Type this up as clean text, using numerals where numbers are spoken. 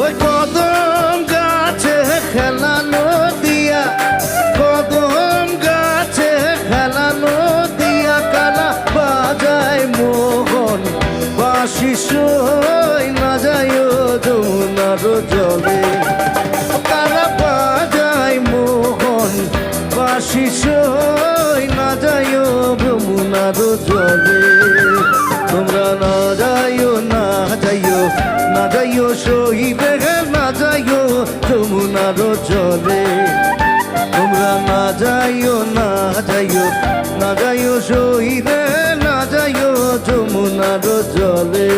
ওই কদম গাছে খেলানো দিয়া, কদম গাছে খেলানো দিয়া কালা বাজায় মোহন বাঁশি সই না যায় যমুনার জলে। কালা বাজায় মোহন বাঁশি সই না যায় যমুনার জলে। তোমরা না যাইও না যাইও না যাইও শহীদে না যাইও যমুনার জলে। তোমরা না যাইও না যাইও না যাইও শহীদে না যাইও যমুনার জলে।